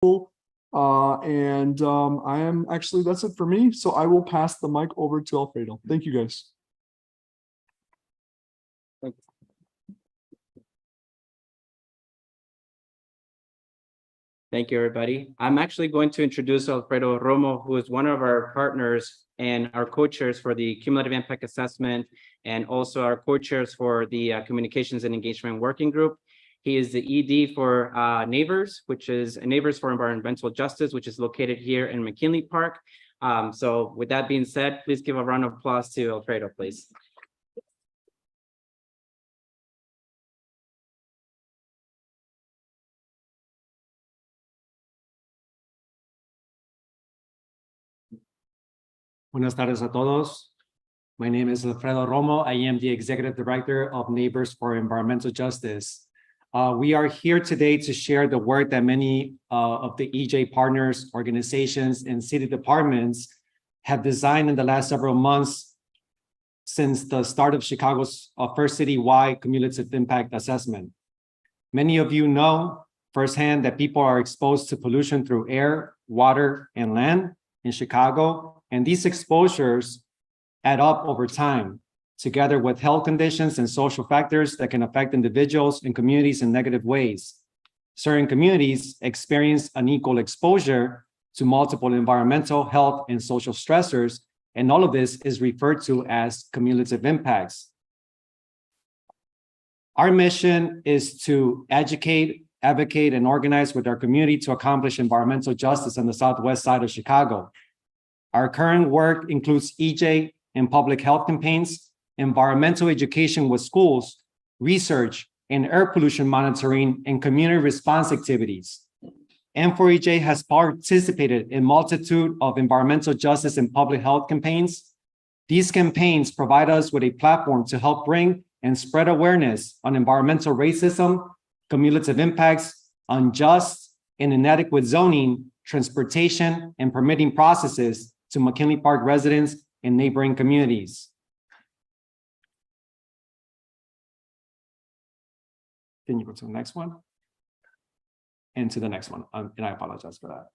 I am actually, that's it for me. So I will pass the mic over to Alfredo. Thank you, guys. Thank you, everybody. I'm actually going to introduce Alfredo Romo, who is one of our partners and our co-chairs for the Cumulative Impact Assessment, and also our co-chairs for the Communications and Engagement Working Group. He is the ED for Neighbors, which is Neighbors for Environmental Justice, which is located here in McKinley Park. So with that being said, please give a round of applause to Alfredo, please. Buenas tardes a todos. My name is Alfredo Romo. I am the Executive Director of Neighbors for Environmental Justice. We are here today to share the work that many of the EJ partners, organizations, and city departments have designed in the last several months since the start of Chicago's first citywide cumulative impact assessment. Many of you know firsthand that people are exposed to pollution through air, water, and land in Chicago. And these exposures add up over time, together with health conditions and social factors that can affect individuals and communities in negative ways. Certain communities experience unequal exposure to multiple environmental, health, and social stressors, and all of this is referred to as cumulative impacts. Our mission is to educate, advocate, and organize with our community to accomplish environmental justice on the southwest side of Chicago. Our current work includes EJ and public health campaigns, environmental education with schools, research, and air pollution monitoring and community response activities. M4EJ has participated in multitude of environmental justice and public health campaigns. These campaigns provide us with a platform to help bring and spread awareness on environmental racism, cumulative impacts, unjust and inadequate zoning, transportation, and permitting processes to McKinley Park residents and neighboring communities. Can you go to the next one? And to the next one, and I apologize for that.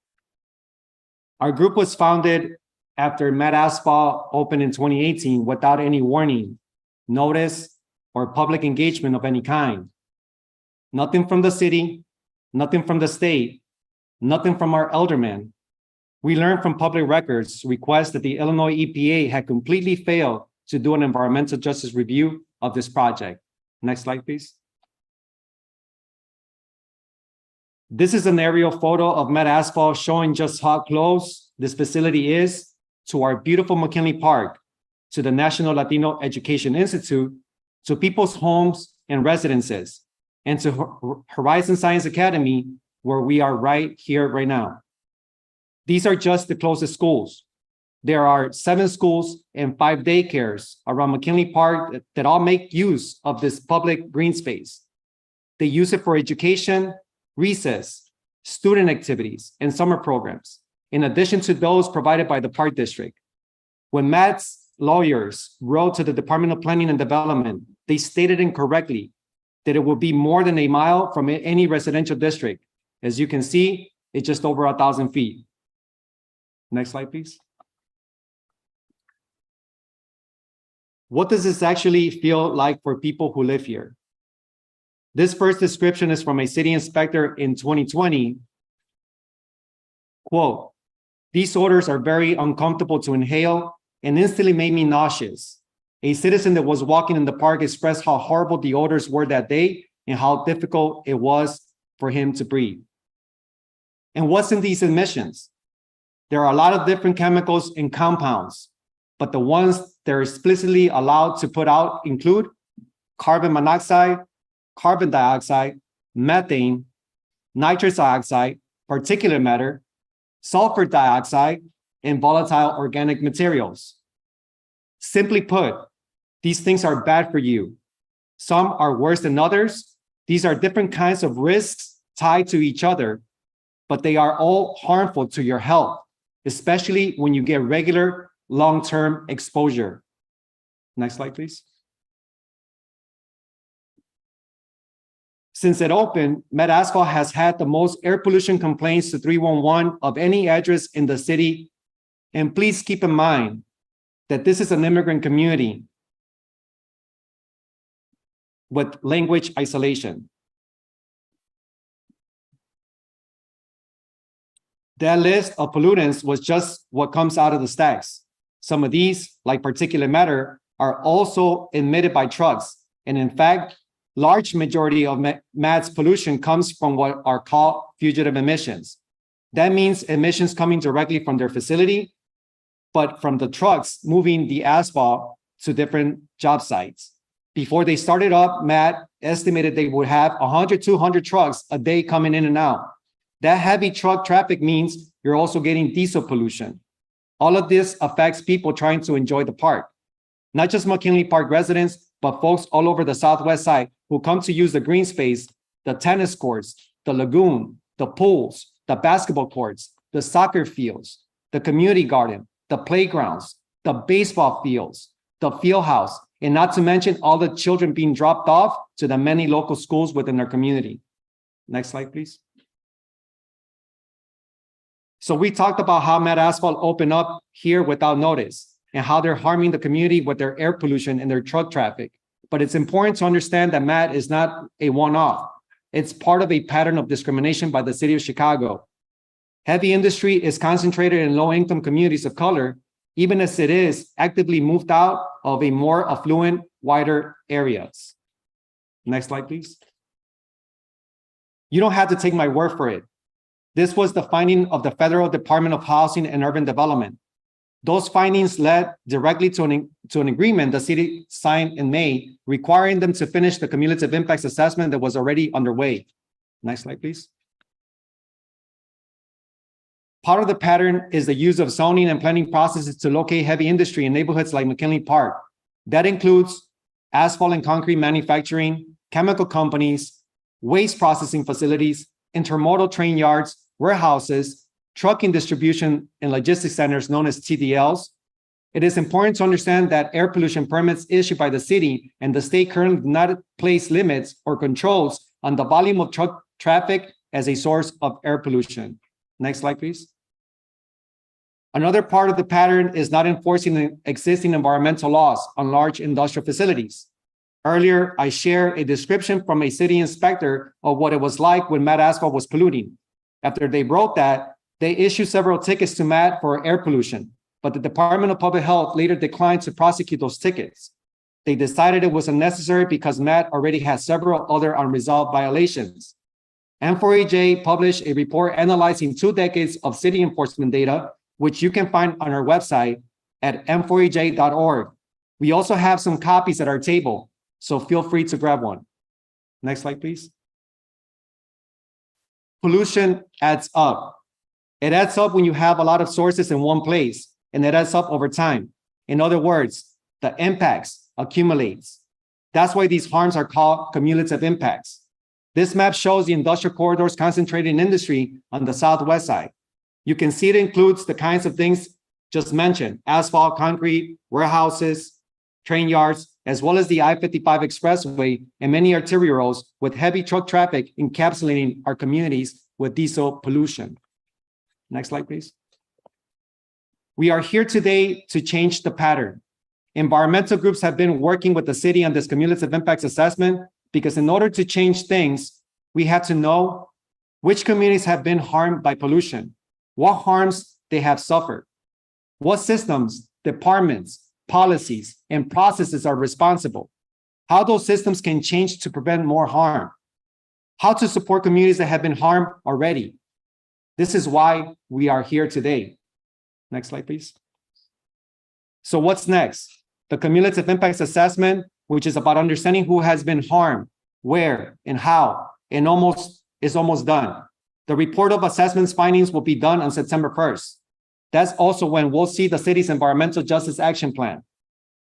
Our group was founded after Met Asphalt opened in 2018 without any warning, notice, or public engagement of any kind. Nothing from the city, nothing from the state, nothing from our aldermen. We learned from public records requests that the Illinois EPA had completely failed to do an environmental justice review of this project. Next slide, please. This is an aerial photo of Met Asphalt showing just how close this facility is to our beautiful McKinley Park, to the National Latino Education Institute, to people's homes and residences, and to Horizon Science Academy, where we are right here, right now. These are just the closest schools. There are 7 schools and 5 daycares around McKinley Park that all make use of this public green space. They use it for education, recess, student activities, and summer programs, in addition to those provided by the Park District. When Matt's lawyers wrote to the Department of Planning and Development, they stated incorrectly that it will be more than a mile from any residential district. As you can see, it's just over 1,000 feet. Next slide, please. What does this actually feel like for people who live here? This first description is from a city inspector in 2020. Quote, "These odors are very uncomfortable to inhale and instantly made me nauseous. A citizen that was walking in the park expressed how horrible the odors were that day and how difficult it was for him to breathe." And what's in these emissions? There are a lot of different chemicals and compounds, but the ones that are explicitly allowed to put out include carbon monoxide, carbon dioxide, methane, nitrous oxide, particulate matter, sulfur dioxide, and volatile organic materials. Simply put, these things are bad for you. Some are worse than others. These are different kinds of risks tied to each other, but they are all harmful to your health, especially when you get regular long-term exposure. Next slide, please. Since it opened, Met Asphalt has had the most air pollution complaints to 311 of any address in the city. And please keep in mind that this is an immigrant community with language isolation. That list of pollutants was just what comes out of the stacks. Some of these, like particulate matter, are also emitted by trucks. And in fact, large majority of MAT's pollution comes from what are called fugitive emissions. That means emissions coming directly from their facility, but from the trucks moving the asphalt to different job sites. Before they started up, MAT estimated they would have 100, 200 trucks a day coming in and out. That heavy truck traffic means you're also getting diesel pollution. All of this affects people trying to enjoy the park. Not just McKinley Park residents, but folks all over the Southwest side who come to use the green space, the tennis courts, the lagoon, the pools, the basketball courts, the soccer fields, the community garden, the playgrounds, the baseball fields, the field house, and not to mention all the children being dropped off to the many local schools within our community. Next slide, please. So we talked about how Met Asphalt opened up here without notice and how they're harming the community with their air pollution and their truck traffic. But it's important to understand that MAT is not a one-off. It's part of a pattern of discrimination by the city of Chicago. Heavy industry is concentrated in low-income communities of color, even as it is actively moved out of a more affluent, wider areas. Next slide, please. You don't have to take my word for it. This was the finding of the Federal Department of Housing and Urban Development. Those findings led directly to an agreement the city signed in May, requiring them to finish the cumulative impacts assessment that was already underway. Next slide, please. Part of the pattern is the use of zoning and planning processes to locate heavy industry in neighborhoods like McKinley Park. That includes asphalt and concrete manufacturing, chemical companies, waste processing facilities, intermodal train yards, warehouses, trucking distribution and logistics centers known as TDLs. It is important to understand that air pollution permits issued by the city and the state currently do not place limits or controls on the volume of truck traffic as a source of air pollution. Next slide, please. Another part of the pattern is not enforcing the existing environmental laws on large industrial facilities. Earlier, I shared a description from a city inspector of what it was like when Met Asphalt was polluting. After they wrote that, they issued several tickets to MAT for air pollution, but the Department of Public Health later declined to prosecute those tickets. They decided it was unnecessary because MAT already had several other unresolved violations. M4EJ published a report analyzing 2 decades of city enforcement data, which you can find on our website at m4ej.org. We also have some copies at our table, so feel free to grab one. Next slide, please. Pollution adds up. It adds up when you have a lot of sources in one place, and it adds up over time. In other words, the impacts accumulates. That's why these harms are called cumulative impacts. This map shows the industrial corridors concentrated in industry on the southwest side. You can see it includes the kinds of things just mentioned: asphalt, concrete, warehouses, train yards, as well as the I-55 expressway and many arterial roads with heavy truck traffic encapsulating our communities with diesel pollution. Next slide, please. We are here today to change the pattern. Environmental groups have been working with the city on this cumulative impacts assessment because in order to change things, we have to know which communities have been harmed by pollution, what harms they have suffered, what systems, departments, policies, and processes are responsible, how those systems can change to prevent more harm, how to support communities that have been harmed already. This is why we are here today. Next slide, please. So what's next? The cumulative impacts assessment, which is about understanding who has been harmed, where, and how, and is almost done. The report of assessments findings will be done on September 1st. That's also when we'll see the city's environmental justice action plan.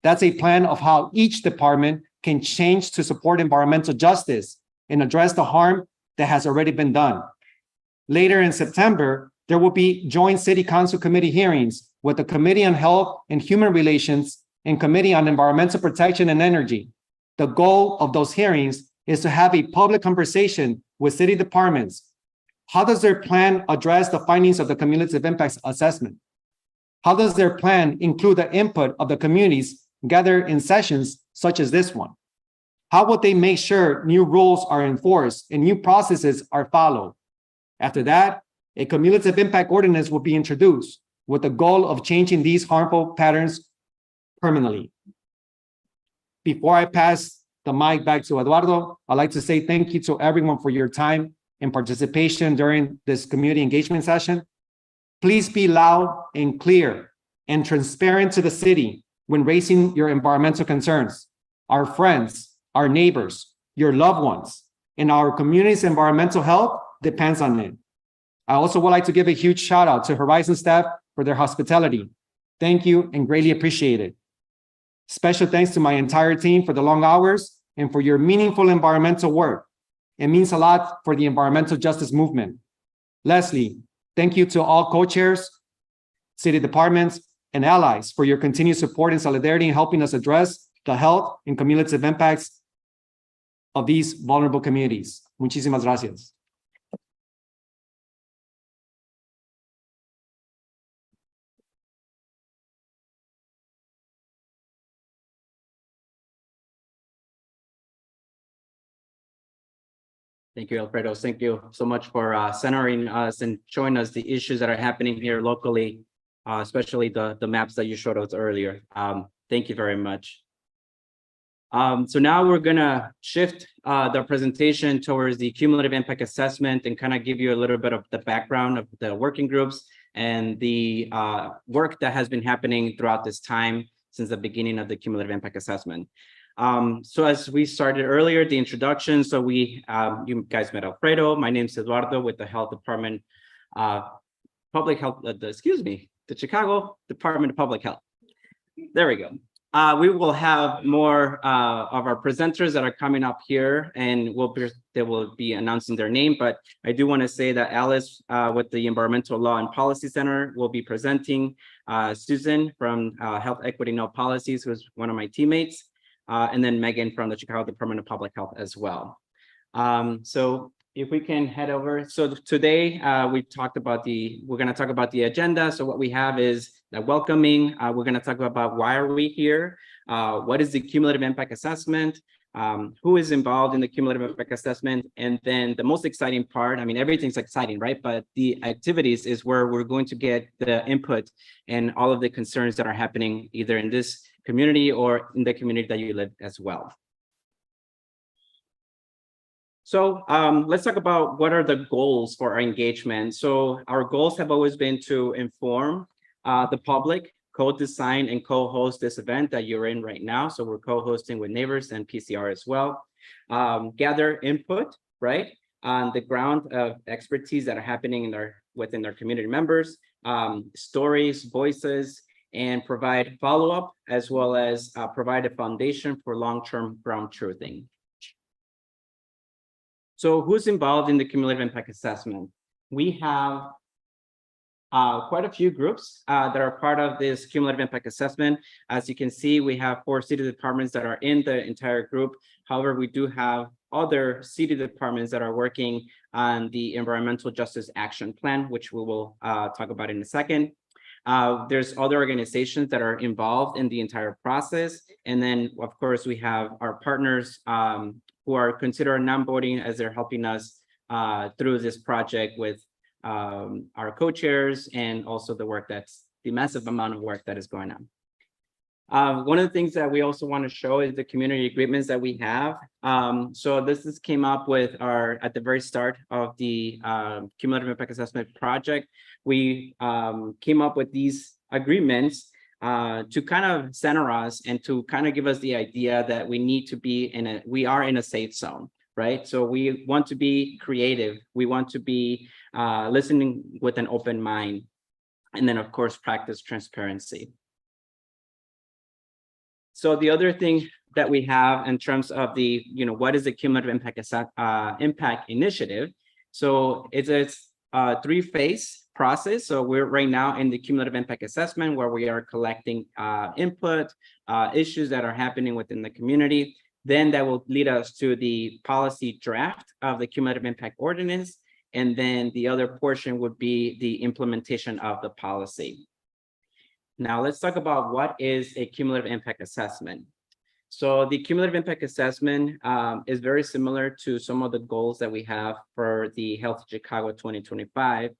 That's a plan of how each department can change to support environmental justice and address the harm that has already been done. Later in September, there will be joint city council committee hearings with the Committee on Health and Human Relations and Committee on Environmental Protection and Energy. The goal of those hearings is to have a public conversation with city departments. How does their plan address the findings of the cumulative impacts assessment? How does their plan include the input of the communities gathered in sessions such as this one? How would they make sure new rules are enforced and new processes are followed? After that, a cumulative impact ordinance will be introduced with the goal of changing these harmful patterns permanently. Before I pass the mic back to Eduardo, I'd like to say thank you to everyone for your time and participation during this community engagement session. Please be loud and clear and transparent to the city when raising your environmental concerns. Our friends, our neighbors, your loved ones, and our community's environmental health depends on it. I also would like to give a huge shout out to Horizon staff for their hospitality. Thank you and greatly appreciate it. Special thanks to my entire team for the long hours and for your meaningful environmental work. It means a lot for the environmental justice movement. Lastly, thank you to all co-chairs, city departments, and allies for your continued support and solidarity in helping us address the health and cumulative impacts of these vulnerable communities. Muchísimas gracias. Thank you, Alfredo. Thank you so much for centering us and showing us the issues that are happening here locally, especially the maps that you showed us earlier. Thank you very much. So now we're gonna shift the presentation towards the cumulative impact assessment and kind of give you a little bit of the background of the working groups and the work that has been happening throughout this time since the beginning of the cumulative impact assessment. So as we started earlier, the introduction, so you guys met Alfredo. My name is Eduardo with the Health Department, Public Health, the Chicago Department of Public Health. There we go. We will have more of our presenters that are coming up here, and they will be announcing their name. But I do want to say that Alice with the Environmental Law and Policy Center will be presenting. Susan from Health Equity No Policies, who's one of my teammates, and then Megan from the Chicago Department of Public Health as well. So if we can head over. So today we're going to talk about the agenda. So what we have is the welcoming. We're going to talk about why are we here? What is the cumulative impact assessment? Who is involved in the cumulative impact assessment? And then the most exciting part, I mean, everything's exciting, right? But the activities is where we're going to get the input and all of the concerns that are happening either in this community or in the community that you live as well. So let's talk about what are the goals for our engagement. So our goals have always been to inform the public, co-design and co-host this event that you're in right now. So we're co-hosting with neighbors and PCR as well. Gather input, right, on the ground of expertise that are happening within their community members, stories, voices, and provide follow-up, as well as provide a foundation for long-term ground truthing. So who's involved in the cumulative impact assessment? We have quite a few groups that are part of this cumulative impact assessment. As you can see, we have 4 city departments that are in the entire group. However, we do have other city departments that are working on the Environmental Justice Action Plan, which we will talk about in a second. There's other organizations that are involved in the entire process. And then, of course, we have our partners who are considered non-voting as they're helping us through this project with our co-chairs and also the massive amount of work that is going on. One of the things that we also want to show is the community agreements that we have. So this came up with at the very start of the cumulative impact assessment project. We came up with these agreements to kind of center us and to kind of give us the idea that we are in a safe zone, right? So we want to be creative. We want to be listening with an open mind. And then, of course, practice transparency. So the other thing that we have in terms of what is the cumulative impact initiative? So it's a 3-phase process. So we're right now in the cumulative impact assessment where we are collecting input, issues that are happening within the community. Then that will lead us to the policy draft of the cumulative impact ordinance. And then the other portion would be the implementation of the policy. Now let's talk about what is a cumulative impact assessment. So the cumulative impact assessment is very similar to some of the goals that we have for the Healthy Chicago 2025.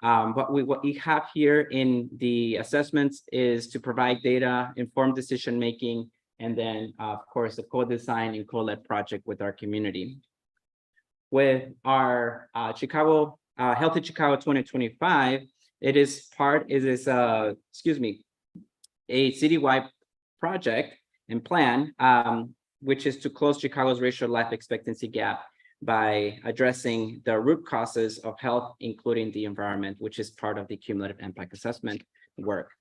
But what we have here in the assessments is to provide data, informed decision-making, and then, of course, a co-design and co-led project with our community. With our Healthy Chicago 2025, it is a citywide project and plan, which is to close Chicago's racial life expectancy gap by addressing the root causes of health, including the environment, which is part of the cumulative impact assessment work.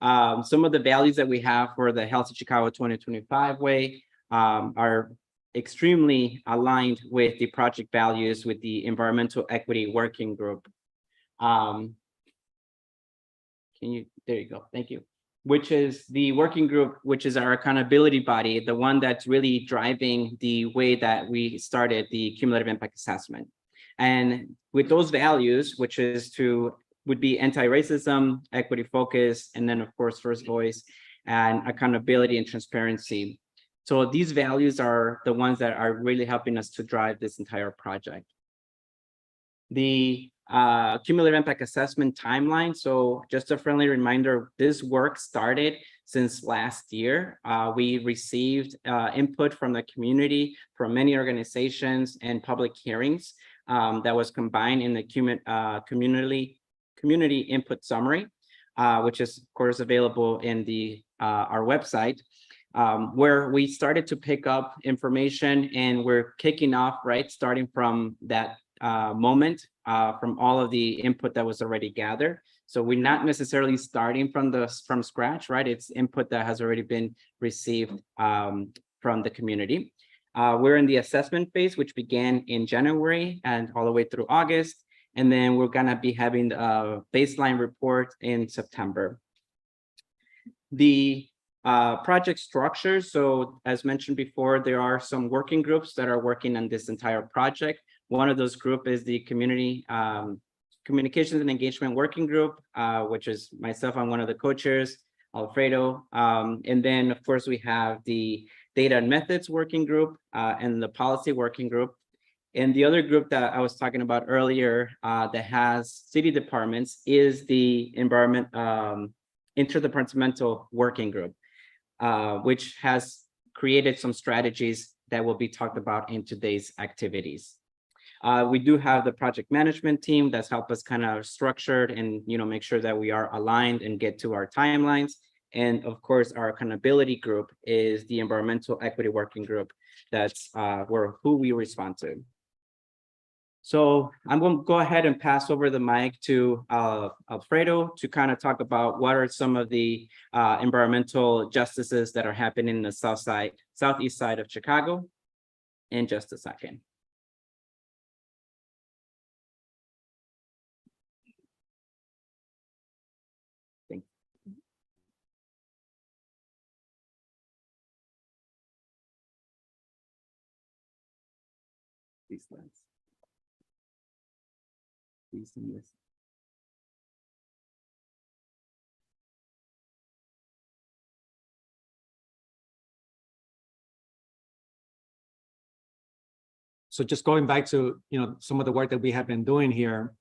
Some of the values that we have for the Healthy Chicago 2025 way are extremely aligned with the project values with the Environmental Equity Working Group. There you go, thank you. Which is the working group, which is our accountability body, the one that's really driving the way that we started the cumulative impact assessment. And with those values, which would be anti-racism, equity focus, and then of course, first voice and accountability and transparency. So these values are the ones that are really helping us to drive this entire project. The cumulative impact assessment timeline. So just a friendly reminder, this work started since last year. We received input from the community, from many organizations and public hearings that was combined in the community input summary, which is of course available in our website, where we started to pick up information and we're kicking off, right, starting from that moment, from all of the input that was already gathered. So we're not necessarily starting from scratch, right? It's input that has already been received from the community. We're in the assessment phase, which began in January and all the way through August. And then we're gonna be having a baseline report in September. The project structure. So as mentioned before, there are some working groups that are working on this entire project. One of those groups is the Community Communications and Engagement Working Group, which is myself. I'm one of the co-chairs, Alfredo. And then, of course, we have the Data and Methods Working Group and the Policy Working Group. And the other group that I was talking about earlier that has city departments is the Interdepartmental Working Group, which has created some strategies that will be talked about in today's activities. We do have the project management team that's helped us kind of structured and make sure that we are aligned and get to our timelines. And of course, our accountability group is the Environmental Equity Working Group. That's who we respond to. So I'm going to go ahead and pass over the mic to Alfredo to kind of talk about what are some of the environmental justices that are happening in the southeast side of Chicago in just a second. These slides. This. So just going back to some of the work that we have been doing here,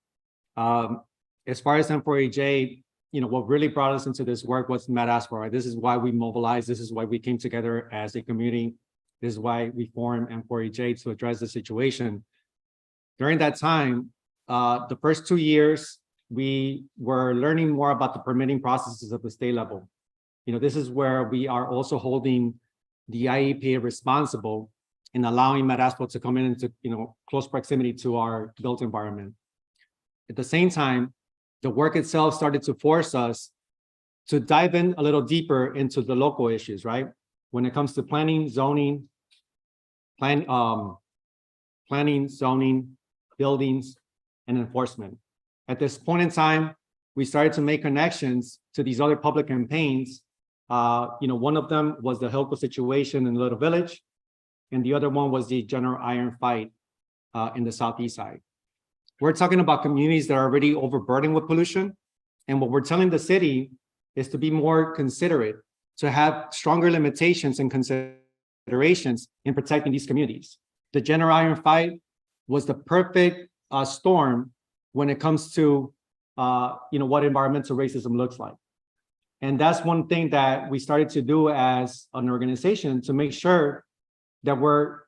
as far as M4EJ, what really brought us into this work was Matt Asper. Right? This is why we mobilized. This is why we came together as a community. This is why we formed M4EJ to address the situation. During that time, the first 2 years, we were learning more about the permitting processes at the state level. This is where we are also holding the IEPA responsible in allowing MedAsphalt to come in into close proximity to our built environment. At the same time, the work itself started to force us to dive in a little deeper into the local issues, right? When it comes to planning, zoning, zoning, buildings, and enforcement. At this point in time, we started to make connections to these other public campaigns. One of them was the Hilco situation in Little Village. and the other one was the general iron fight in the southeast side. We're talking about communities that are already overburdened with pollution. And what we're telling the city is to be more considerate, to have stronger limitations and considerations in protecting these communities. The general iron fight was the perfect storm when it comes to what environmental racism looks like. And that's one thing that we started to do as an organization to make sure that we're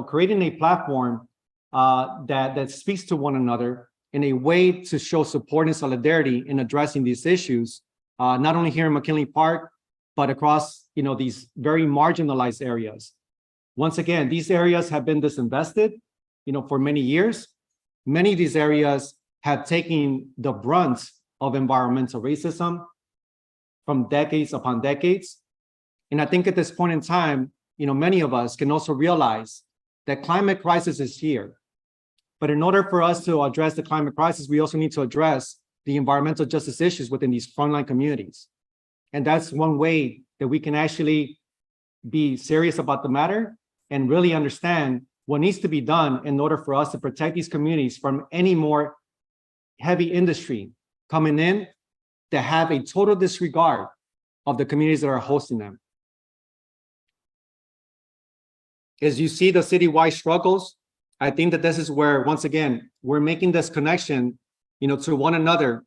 creating a platform that speaks to one another in a way to show support and solidarity in addressing these issues, not only here in McKinley Park, but across these very marginalized areas. Once again, these areas have been disinvested for many years. Many of these areas have taken the brunt of environmental racism from decades upon decades. And I think at this point in time, many of us can also realize that climate crisis is here. But in order for us to address the climate crisis, we also need to address the environmental justice issues within these frontline communities. And that's one way that we can actually be serious about the matter and really understand what needs to be done in order for us to protect these communities from any more heavy industry coming in that have a total disregard of the communities that are hosting them. As you see the citywide struggles, I think that this is where, once again, we're making this connection, to one another,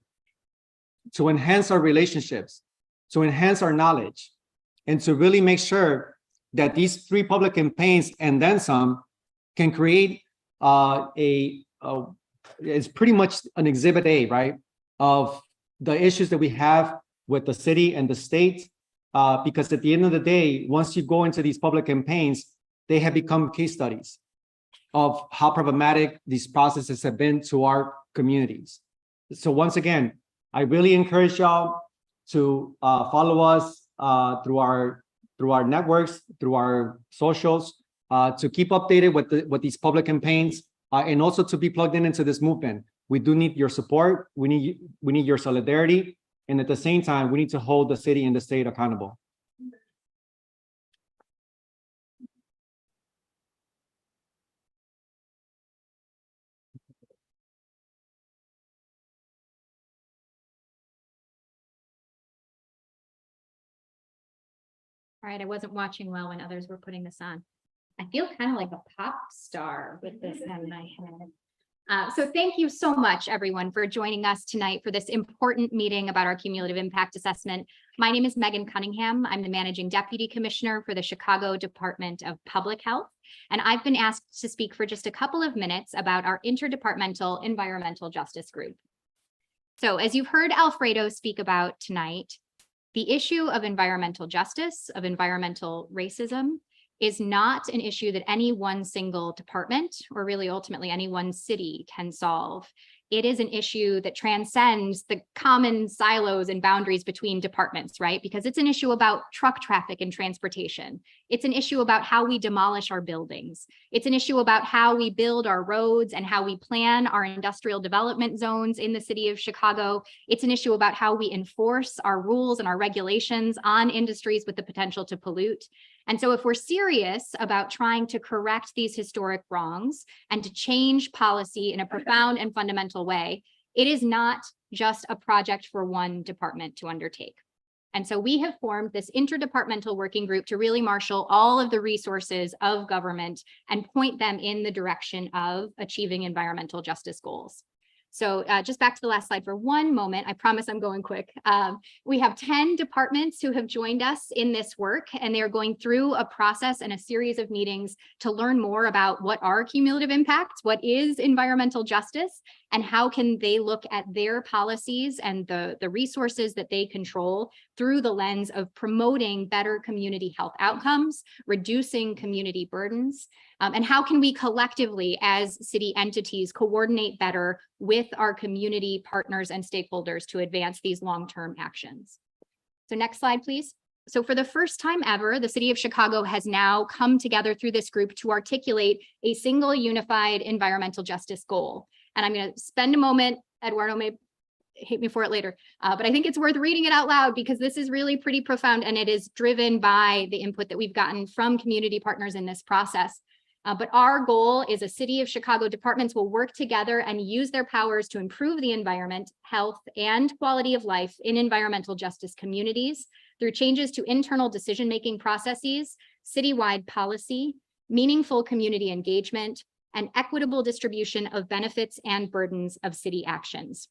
to enhance our relationships, to enhance our knowledge, and to really make sure that these 3 public campaigns and then some can create it's pretty much an exhibit A, right, of the issues that we have with the city and the state, because at the end of the day, once you go into these public campaigns, they have become case studies of how problematic these processes have been to our communities. So once again, I really encourage y'all to follow us through our networks, through our socials, to keep updated with these public campaigns, and also to be plugged into this movement. We do need your support. We need your solidarity, and at the same time, we need to hold the city and the state accountable. All right, I wasn't watching well when others were putting this on. I feel kind of like a pop star with this on my head. So thank you so much, everyone, for joining us tonight for this important meeting about our cumulative impact assessment. My name is Megan Cunningham. I'm the Managing Deputy Commissioner for the Chicago Department of Public Health, and I've been asked to speak for just a couple of minutes about our interdepartmental environmental justice group. So as you've heard Alfredo speak about tonight, the issue of environmental justice, of environmental racism, is not an issue that any one single department, or really ultimately any one city, can solve. It is an issue that transcends the common silos and boundaries between departments, right? Because it's an issue about truck traffic and transportation. It's an issue about how we demolish our buildings. It's an issue about how we build our roads and how we plan our industrial development zones in the city of Chicago. It's an issue about how we enforce our rules and our regulations on industries with the potential to pollute. And so if we're serious about trying to correct these historic wrongs and to change policy in a profound and fundamental way, it is not just a project for one department to undertake. And so we have formed this interdepartmental working group to really marshal all of the resources of government and point them in the direction of achieving environmental justice goals. So just back to the last slide for one moment. I promise I'm going quick. We have 10 departments who have joined us in this work, and they are going through a process and a series of meetings to learn more about what are cumulative impacts, what is environmental justice, and how can they look at their policies and the resources that they control through the lens of promoting better community health outcomes, reducing community burdens, and how can we collectively as city entities coordinate better with our community partners and stakeholders to advance these long-term actions. So next slide, please. So for the first time ever, the city of Chicago has now come together through this group to articulate a single unified environmental justice goal. And I'm going to spend a moment, Eduardo may hate me for it later. But I think it's worth reading it out loud because this is really pretty profound and it is driven by the input that we've gotten from community partners in this process. But our goal is a City of Chicago departments will work together and use their powers to improve the environment, health, and quality of life in environmental justice communities through changes to internal decision-making processes, citywide policy, meaningful community engagement, and equitable distribution of benefits and burdens of city actions.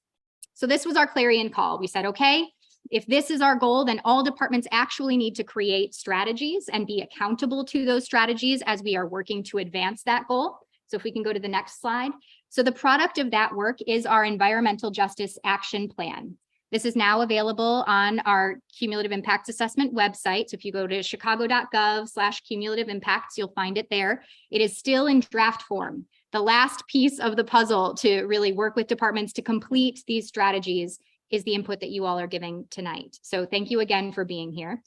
So this was our clarion call. We said, okay, if this is our goal, then all departments actually need to create strategies and be accountable to those strategies as we are working to advance that goal. So if we can go to the next slide. So the product of that work is our Environmental Justice Action Plan. This is now available on our Cumulative Impacts Assessment website. So if you go to chicago.gov/cumulative impacts, you'll find it there. It is still in draft form. The last piece of the puzzle to really work with departments to complete these strategies is the input that you all are giving tonight. So thank you again for being here.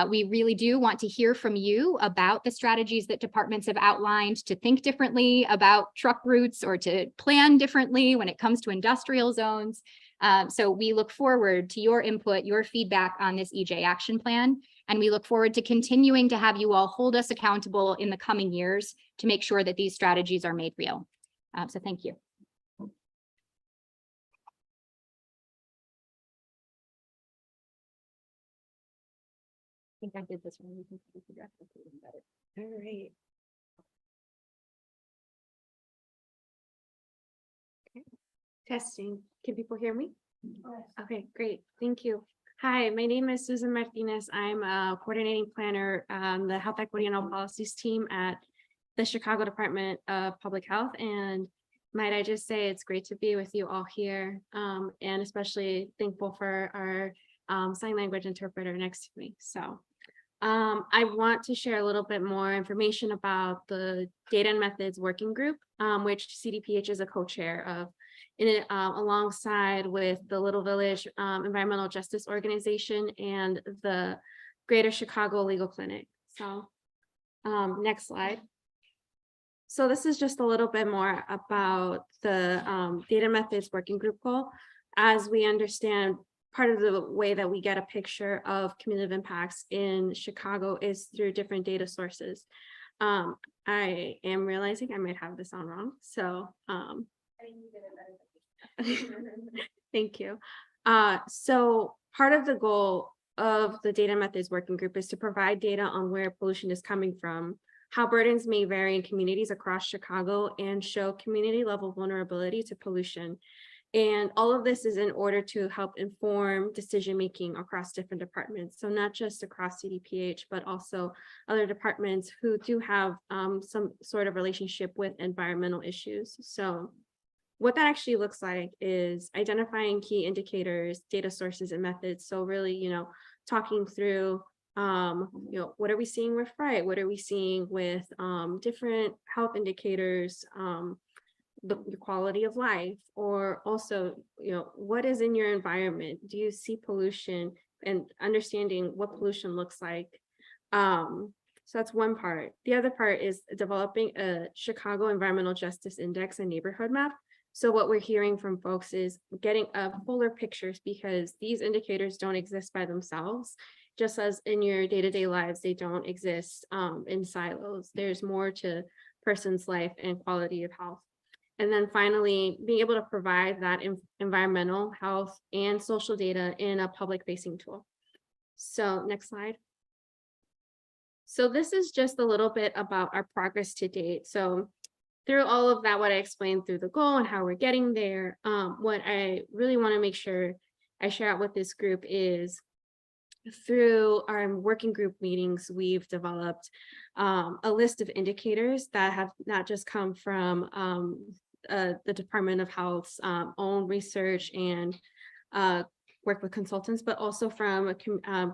We really do want to hear from you about the strategies that departments have outlined to think differently about truck routes or to plan differently when it comes to industrial zones. So we look forward to your input, your feedback on this EJ action plan. And we look forward to continuing to have you all hold us accountable in the coming years to make sure that these strategies are made real. So thank you. I think I did this one. You can figure out better. All right. Okay. Testing. Can people hear me? Okay, great. Thank you. Hi, my name is Susan Martinez. I'm a coordinating planner on the Health Equity and All Policies team at the Chicago Department of Public Health. And might I just say it's great to be with you all here, and especially thankful for our sign language interpreter next to me. So I want to share a little bit more information about the Data and Methods Working Group, which CDPH is a co-chair of, alongside with the Little Village Environmental Justice Organization and the Greater Chicago Legal Clinic. So next slide. So this is just a little bit more about the Data Methods Working Group goal. As we understand, part of the way that we get a picture of cumulative impacts in Chicago is through different data sources. I am realizing I might have this on wrong. So thank you. So part of the goal of the Data Methods Working Group is to provide data on where pollution is coming from, how burdens may vary in communities across Chicago, and show community level vulnerability to pollution. And all of this is in order to help inform decision-making across different departments. So not just across CDPH, but also other departments who do have some sort of relationship with environmental issues. So what that actually looks like is identifying key indicators, data sources, and methods. So really, talking through, what are we seeing with fright? What are we seeing with different health indicators, the quality of life, or also, what is in your environment? Do you see pollution, and understanding what pollution looks like? So that's one part. The other part is developing a Chicago Environmental Justice Index and neighborhood map. So what we're hearing from folks is getting fuller pictures, because these indicators don't exist by themselves. Just as in your day-to-day lives, they don't exist in silos. There's more to person's life and quality of health. And then finally, being able to provide that environmental, health, and social data in a public-facing tool. So next slide. So this is just a little bit about our progress to date. So through all of that, what I explained through the goal and how we're getting there, what I really want to make sure I share out with this group is through our working group meetings, we've developed a list of indicators that have not just come from the Department of Health's own research and work with consultants, but also from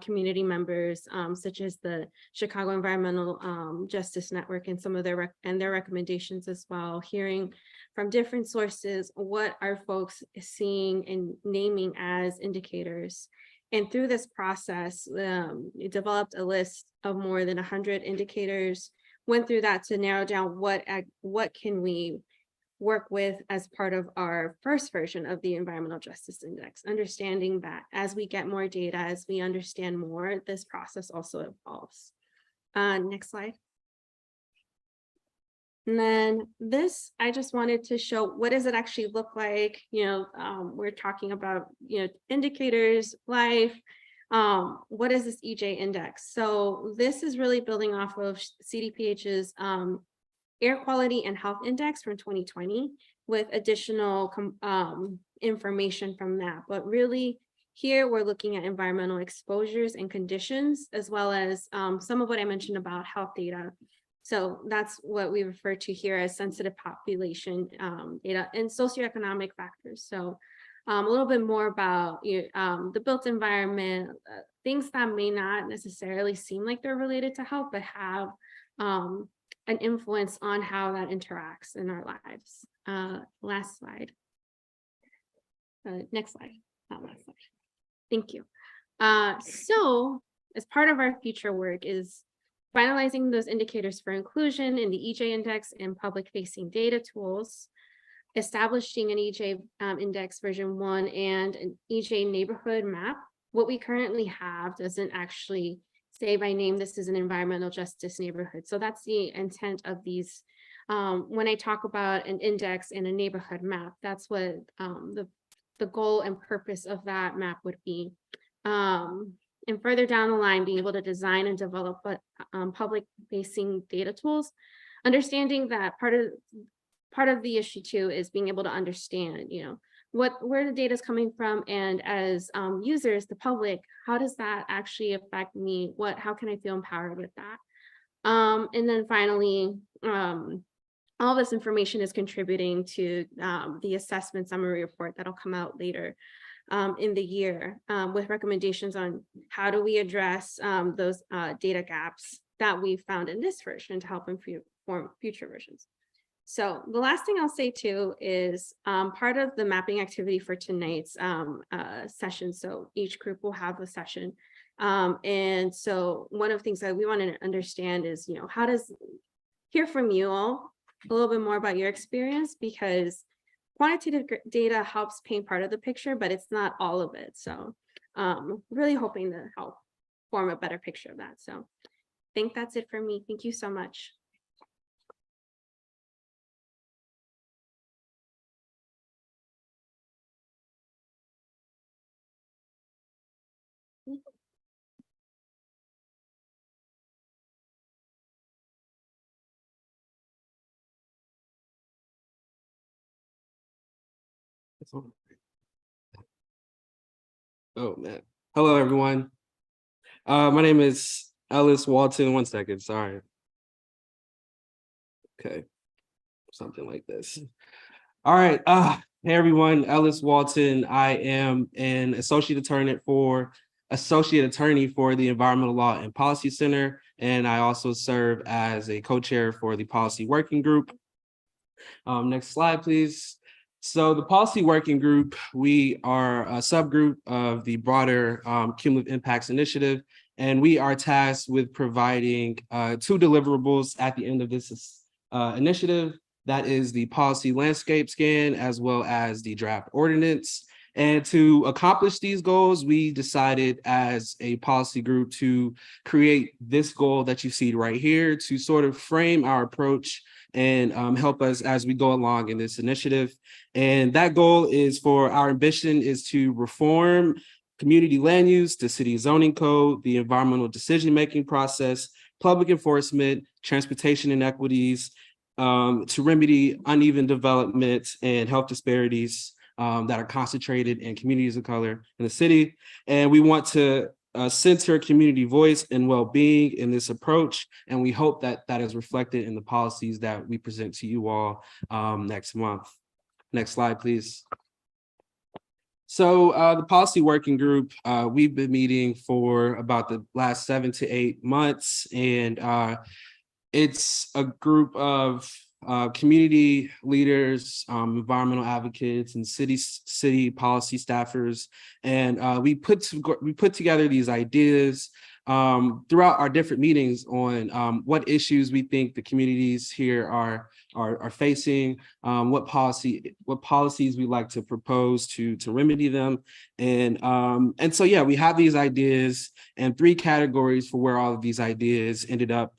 community members, such as the Chicago Environmental Justice Network and some of their recommendations as well, hearing from different sources what are folks seeing and naming as indicators. And through this process, we developed a list of more than 100 indicators, went through that to narrow down what can we work with as part of our first version of the Environmental Justice Index, understanding that as we get more data, as we understand more, this process also evolves. Next slide. And then this, I just wanted to show what does it actually look like? We're talking about, indicators, life. What is this EJ index? So this is really building off of CDPH's Air Quality and Health Index from 2020 with additional information from that. But really here we're looking at environmental exposures and conditions, as well as some of what I mentioned about health data. So that's what we refer to here as sensitive population data and socioeconomic factors. So a little bit more about the built environment, things that may not necessarily seem like they're related to health, but have an influence on how that interacts in our lives. Last slide. Next slide, not last slide. Thank you. So as part of our future work is finalizing those indicators for inclusion in the EJ index and public facing data tools, establishing an EJ index version 1 and an EJ neighborhood map. What we currently have doesn't actually say by name, this is an environmental justice neighborhood. So that's the intent of these. When I talk about an index and a neighborhood map, that's what the goal and purpose of that map would be. And further down the line, being able to design and develop public facing data tools, understanding that part of the issue too is being able to understand, where the data is coming from, and as users, the public, how does that actually affect me? How can I feel empowered with that? And then finally, all this information is contributing to the assessment summary report that'll come out later in the year with recommendations on how do we address those data gaps that we found in this version to help inform future versions. So the last thing I'll say too is part of the mapping activity for tonight's session. So each group will have a session. And so one of the things that we want to understand is, how does hear from you all a little bit more about your experience, because quantitative data helps paint part of the picture, but it's not all of it. So really hoping to help form a better picture of that. So I think that's it for me. Thank you so much. Oh man. Hello everyone. My name is Ellis Walton. 1 second, sorry. Okay. Something like this. All right. Hey everyone, Ellis Walton. I am an associate attorney for the Environmental Law and Policy Center, and I also serve as a co-chair for the Policy Working Group. Next slide, please. So the Policy Working Group, we are a subgroup of the broader Cumulative Impacts Initiative, and we are tasked with providing 2 deliverables at the end of this initiative. That is the policy landscape scan, as well as the draft ordinance. And to accomplish these goals, we decided as a policy group to create this goal that you see right here to sort of frame our approach and help us as we go along in this initiative. And that goal is for our ambition is to reform community land use, the city zoning code, the environmental decision-making process, public enforcement, transportation inequities, to remedy uneven development and health disparities that are concentrated in communities of color in the city. And we want to center community voice and well-being in this approach. And we hope that that is reflected in the policies that we present to you all next month. Next slide, please. So the Policy Working Group, we've been meeting for about the last 7 to 8 months, and it's a group of community leaders, environmental advocates, and city policy staffers, and we put together these ideas throughout our different meetings on what issues we think the communities here are facing, what policies we like to propose to remedy them. And so, yeah, we have these ideas and 3 categories for where all of these ideas ended up.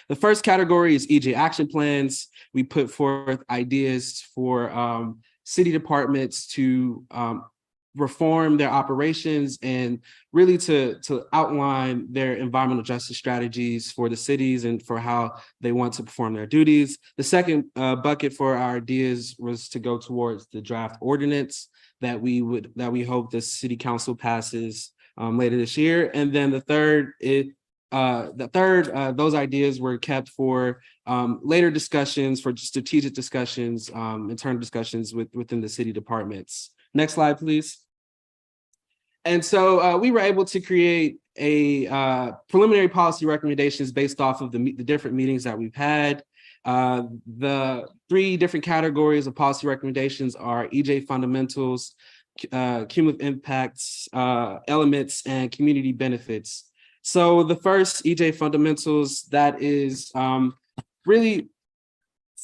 The first category is EJ action plans. We put forth ideas for city departments to reform their operations and really to outline their environmental justice strategies for the cities and for how they want to perform their duties. The second bucket for our ideas was to go towards the draft ordinance that we hope the city council passes later this year. And then the third, those ideas were kept for later discussions, for strategic discussions, internal discussions within the city departments. Next slide, please. And so we were able to create a preliminary policy recommendations based off of the different meetings that we've had. The 3 different categories of policy recommendations are EJ fundamentals, cumulative impacts, elements, and community benefits. So the first EJ fundamentals, that is really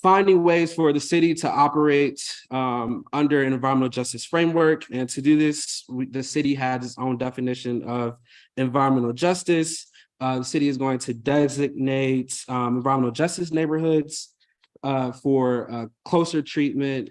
finding ways for the city to operate under an environmental justice framework. And to do this, the city has its own definition of environmental justice. The city is going to designate environmental justice neighborhoods for closer treatment,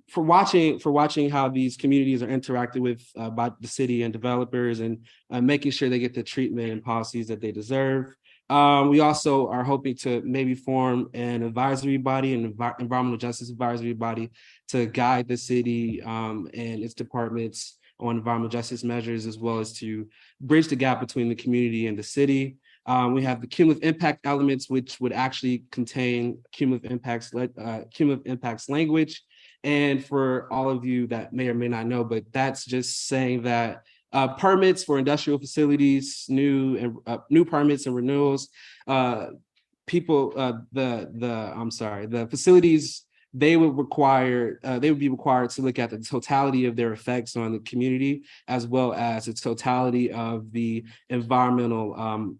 for watching how these communities are interacted with by the city and developers, and making sure they get the treatment and policies that they deserve. We also are hoping to maybe form an advisory body, an environmental justice advisory body, to guide the city and its departments on environmental justice measures, as well as to bridge the gap between the community and the city. We have the cumulative impact elements, which would actually contain cumulative impacts language. And for all of you that may or may not know, but that's just saying that permits for industrial facilities, new permits and renewals, the facilities, they would be required to look at the totality of their effects on the community, as well as the totality of the environmental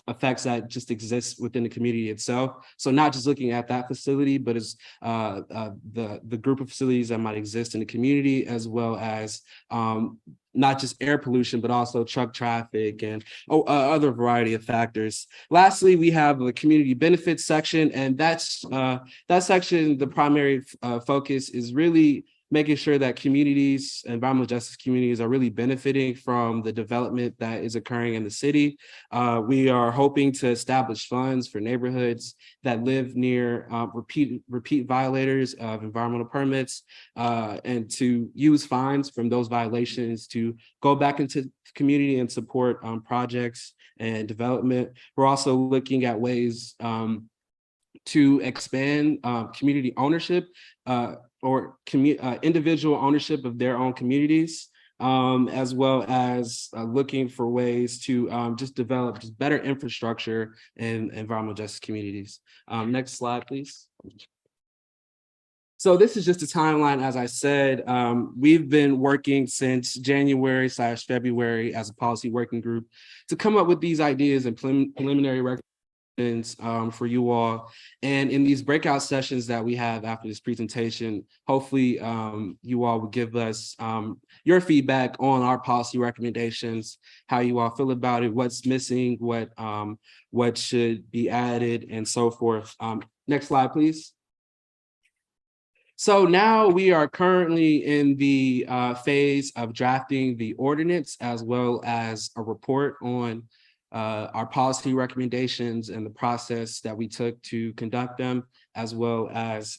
effects that just exist within the community itself. So not just looking at that facility, but as the group of facilities that might exist in the community, as well as not just air pollution, but also truck traffic and other variety of factors. Lastly, we have the community benefits section, and that section, the primary focus is really making sure that communities, environmental justice communities, are really benefiting from the development that is occurring in the city. We are hoping to establish funds for neighborhoods that live near repeat violators of environmental permits, and to use fines from those violations to go back into the community and support projects and development. We're also looking at ways to expand community ownership or individual ownership of their own communities, as well as looking for ways to just develop just better infrastructure in environmental justice communities. Next slide, please. So this is just a timeline. As I said, we've been working since January/February as a policy working group to come up with these ideas and preliminary recommendations for you all. And in these breakout sessions that we have after this presentation, hopefully you all will give us your feedback on our policy recommendations, how you all feel about it, what's missing, what should be added, and so forth. Next slide, please. So now we are currently in the phase of drafting the ordinance, as well as a report on our policy recommendations and the process that we took to conduct them, as well as,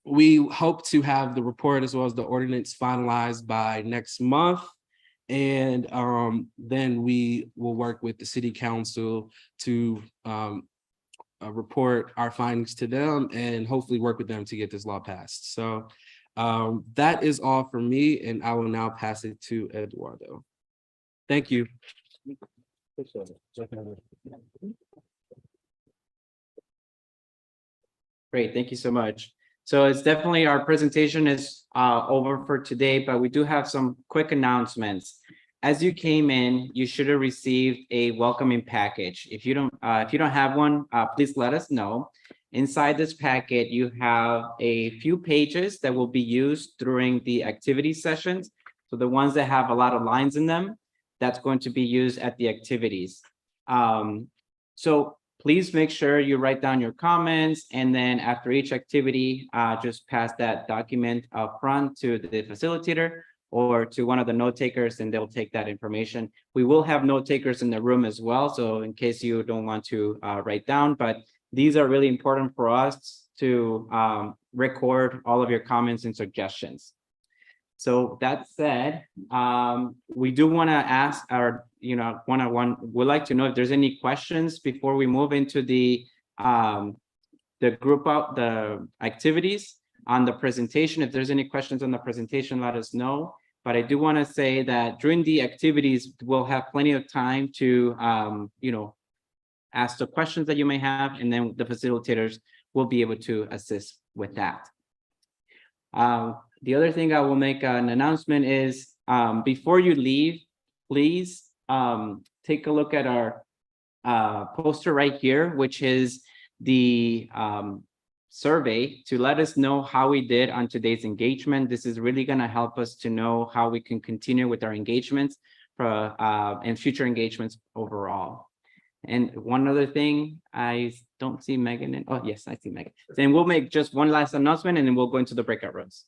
we hope to have the report as well as the ordinance finalized by next month. And then we will work with the city council to report our findings to them and hopefully work with them to get this law passed. So that is all for me, and I will now pass it to Eduardo. Thank you. Great, thank you so much. So it's definitely, our presentation is over for today, but we do have some quick announcements. As you came in, you should have received a welcoming package. If you don't have one, please let us know. Inside this packet, you have a few pages that will be used during the activity sessions. So the ones that have a lot of lines in them, that's going to be used at the activities. So please make sure you write down your comments, and then after each activity, just pass that document up front to the facilitator or to one of the note takers, and they'll take that information. We will have note takers in the room as well, so in case you don't want to write down, but these are really important for us to record all of your comments and suggestions. So that said, we do want to ask our, we'd like to know if there's any questions before we move into the the activities on the presentation. If there's any questions on the presentation, let us know. But I do want to say that during the activities, we'll have plenty of time to, ask the questions that you may have, and then the facilitators will be able to assist with that. The other thing I will make an announcement is, before you leave, please take a look at our poster right here, which is the survey to let us know how we did on today's engagement. This is really going to help us to know how we can continue with our engagements and future engagements overall. And one other thing, I don't see Megan. Oh, yes, I see Megan. Then we'll make just one last announcement, and then we'll go into the breakout rooms.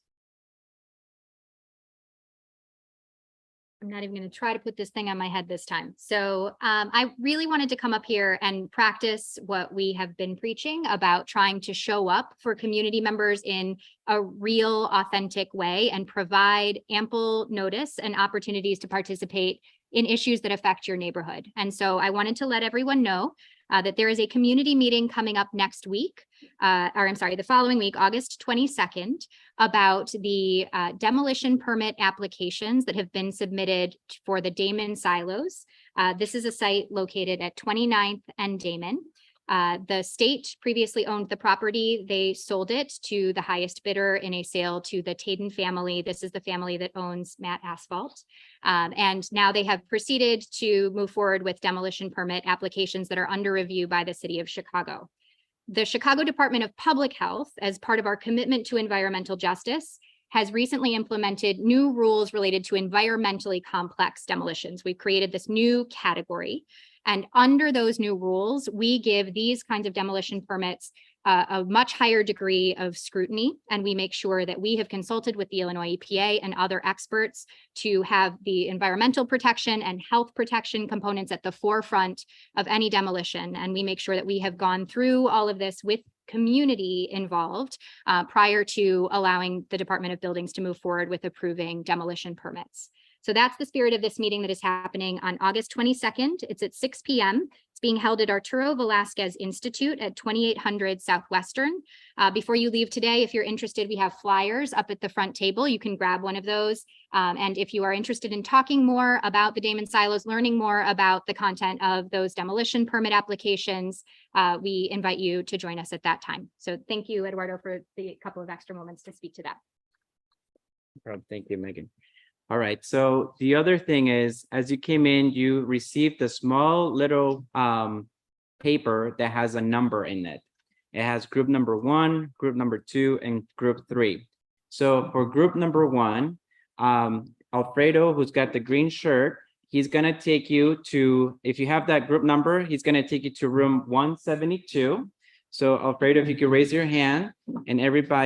I'm not even going to try to put this thing on my head this time. So I really wanted to come up here and practice what we have been preaching about, trying to show up for community members in a real, authentic way and provide ample notice and opportunities to participate in issues that affect your neighborhood. And so I wanted to let everyone know that there is a community meeting coming up next week, the following week, August 22nd, about the demolition permit applications that have been submitted for the Damon silos. This is a site located at 29th and Damon. The state previously owned the property. They sold it to the highest bidder in a sale to the Taden family. This is the family that owns Matt Asphalt. And now they have proceeded to move forward with demolition permit applications that are under review by the city of Chicago. The Chicago Department of Public Health, as part of our commitment to environmental justice, has recently implemented new rules related to environmentally complex demolitions. We've created this new category. And under those new rules, we give these kinds of demolition permits a much higher degree of scrutiny. And we make sure that we have consulted with the Illinois EPA and other experts to have the environmental protection and health protection components at the forefront of any demolition. And we make sure that we have gone through all of this with community involved prior to allowing the Department of Buildings to move forward with approving demolition permits. So that's the spirit of this meeting that is happening on August 22nd. It's at 6 p.m. It's being held at Arturo Velasquez Institute at 2800 Southwestern. Before you leave today, if you're interested, we have flyers up at the front table. You can grab one of those. And if you are interested in talking more about the Damon silos, learning more about the content of those demolition permit applications, we invite you to join us at that time. So thank you, Eduardo, for the couple of extra moments to speak to that. Thank you, Megan. All right, so the other thing is, as you came in, you received a small little paper that has a number in it. It has group number 1, group number 2, and group 3. So for group number 1, Alfredo, who's got the green shirt, he's gonna take you to, if you have that group number, he's gonna take you to room 172. So Alfredo, if you could raise your hand, and everybody